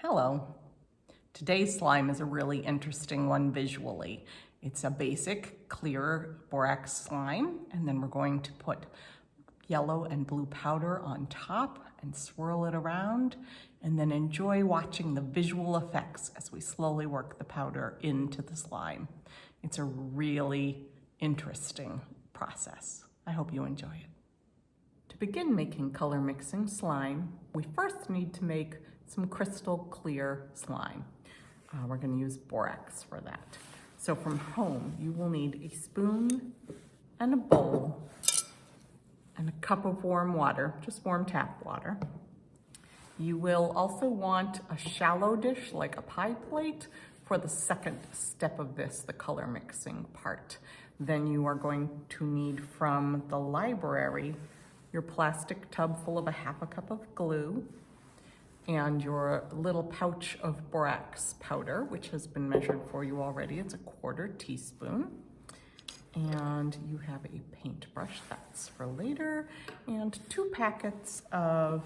Hello. Today's slime is a really interesting one visually. It's a basic clear borax slime, and then we're going to put yellow and blue powder on top and swirl it around, and then enjoy watching the visual effects as we slowly work the powder into the slime. It's a really interesting process. I hope you enjoy it. To begin making color mixing slime, we first need to make some crystal clear slime. We're going to use borax for that. So from home, you will need a spoon and a bowl and a cup of warm water, just warm tap water. You will also want a shallow dish like a pie plate for the second step of this, the color mixing part. Then you are going to need from the library your plastic tub full of a half a cup of glue and your little pouch of borax powder, which has been measured for you already. It's a 1/4 teaspoon. And you have a paintbrush, that's for later, and 2 packets of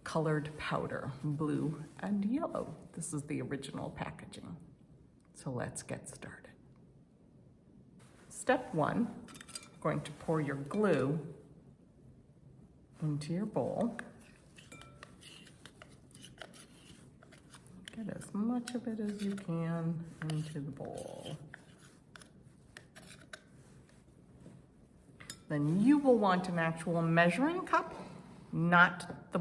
colored powder, blue and yellow. This is the original packaging. So let's get started. Step 1, you're going to pour your glue into your bowl. Get as much of it as you can into the bowl. Then you will want an actual measuring cup, not the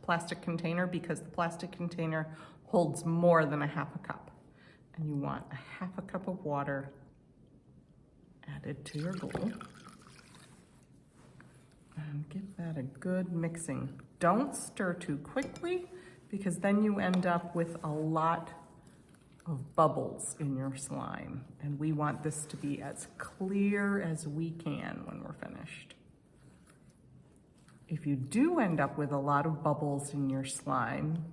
plastic container, because the plastic container holds more than a half a cup. And you want a half a cup of water added to your glue. And give that a good mixing. Don't stir too quickly, because then you end up with a lot of bubbles in your slime. And we want this to be as clear as we can when we're finished. If you do end up with a lot of bubbles in your slime,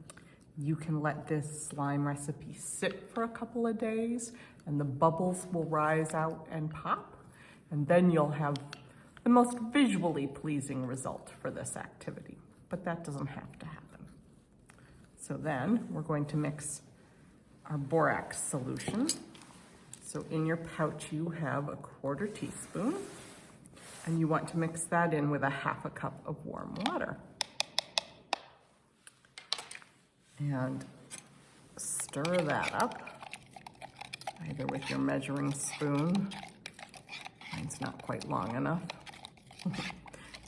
you can let this slime recipe sit for a couple of days and the bubbles will rise out and pop. And then you'll have the most visually pleasing result for this activity. But that doesn't have to happen. So then we're going to mix our borax solution. So in your pouch you have a 1/4 teaspoon, and you want to mix that in with a half a cup of warm water. And stir that up, either with your measuring spoon. Mine's not quite long enough.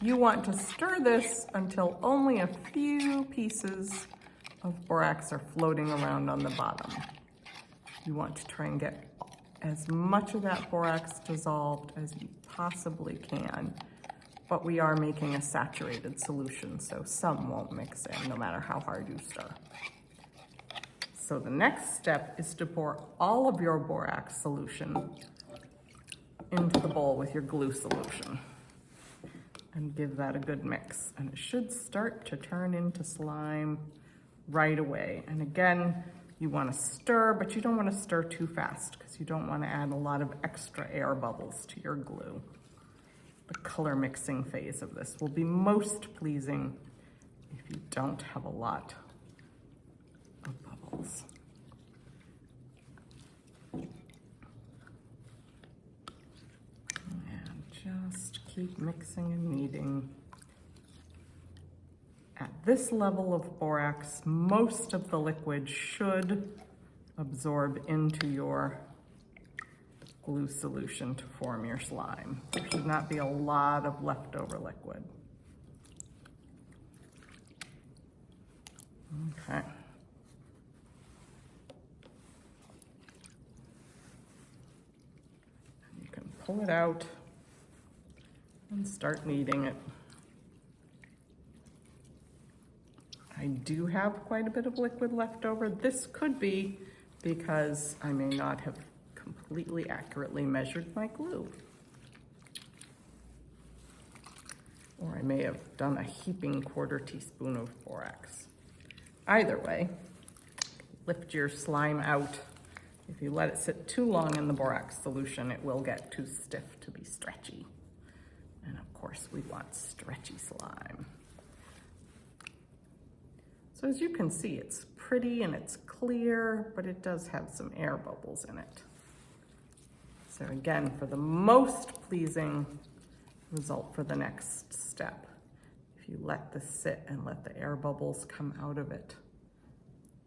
You want to stir this until only a few pieces of borax are floating around on the bottom. You want to try and get as much of that borax dissolved as you possibly can, but we are making a saturated solution, so some won't mix in no matter how hard you stir. So the next step is to pour all of your borax solution into the bowl with your glue solution and give that a good mix. And it should start to turn into slime right away. And again, you want to stir, but you don't want to stir too fast because you don't want to add a lot of extra air bubbles to your glue. The color mixing phase of this will be most pleasing if you don't have a lot of bubbles. And just keep mixing and kneading. At this level of borax, most of the liquid should absorb into your glue solution to form your slime. There should not be a lot of leftover liquid. Okay. You can pull it out and start kneading it. I do have quite a bit of liquid left over. This could be because I may not have completely accurately measured my glue. Or I may have done a heaping 1/4 teaspoon of borax. Either way, lift your slime out. If you let it sit too long in the borax solution, it will get too stiff to be stretchy. And of course, we want stretchy slime. So as you can see, it's pretty and it's clear, but it does have some air bubbles in it. So again, for the most pleasing result for the next step, if you let this sit and let the air bubbles come out of it,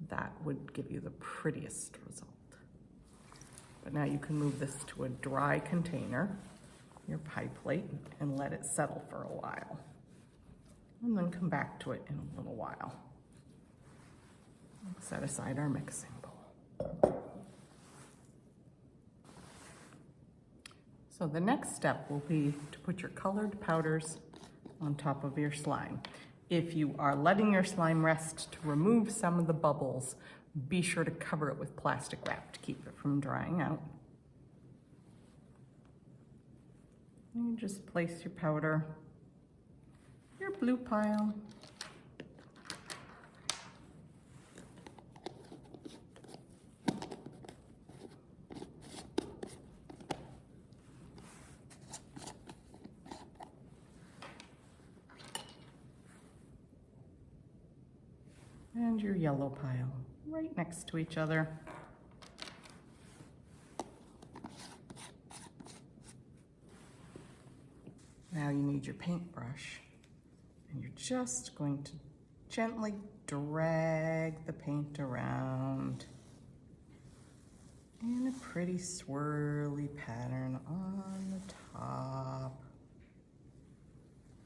that would give you the prettiest result. But now you can move this to a dry container, your pie plate, and let it settle for a while. And then come back to it in a little while. Set aside our mixing bowl. So the next step will be to put your colored powders on top of your slime. If you are letting your slime rest to remove some of the bubbles, be sure to cover it with plastic wrap to keep it from drying out. And you just place your powder, your blue pile, and your yellow pile right next to each other. Now you need your paintbrush, and you're just going to gently drag the paint around in a pretty swirly pattern on the top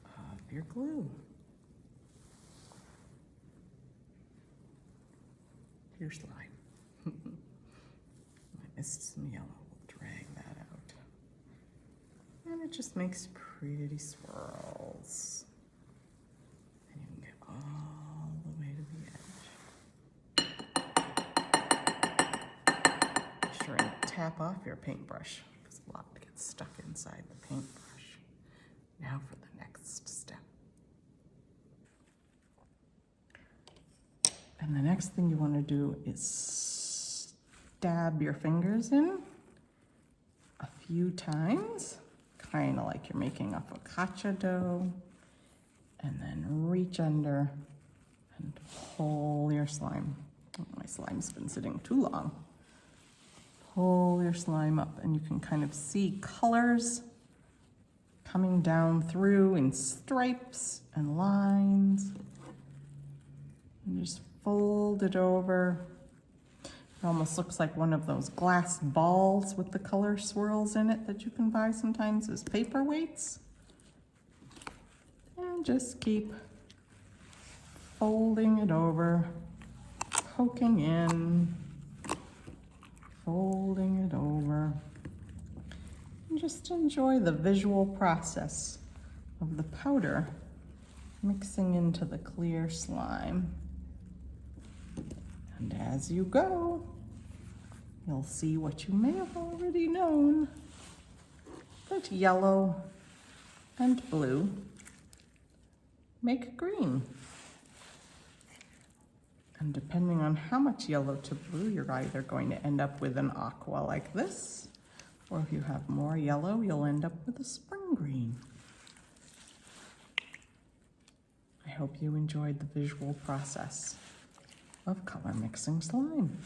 of your glue. Your slime. I missed some yellow. We'll drag that out. And it just makes pretty swirls. And you can get all the way to the edge. Be sure and tap off your paintbrush because a lot gets stuck inside the paintbrush. Now for the next step. And the next thing you want to do is stab your fingers in a few times, kind of like you're making a focaccia dough, and then reach under and pull your slime. Oh, my slime's been sitting too long. Pull your slime up, and you can kind of see colors coming down through in stripes and lines. And just fold it over. It almost looks like one of those glass balls with the color swirls in it that you can buy sometimes as paperweights. And just keep folding it over, poking in, folding it over. And just enjoy the visual process of the powder mixing into the clear slime. And as you go, you'll see what you may have already known, that yellow and blue make green. And depending on how much yellow to blue, you're either going to end up with an aqua like this, or if you have more yellow, you'll end up with a spring green. I hope you enjoyed the visual process of color mixing slime.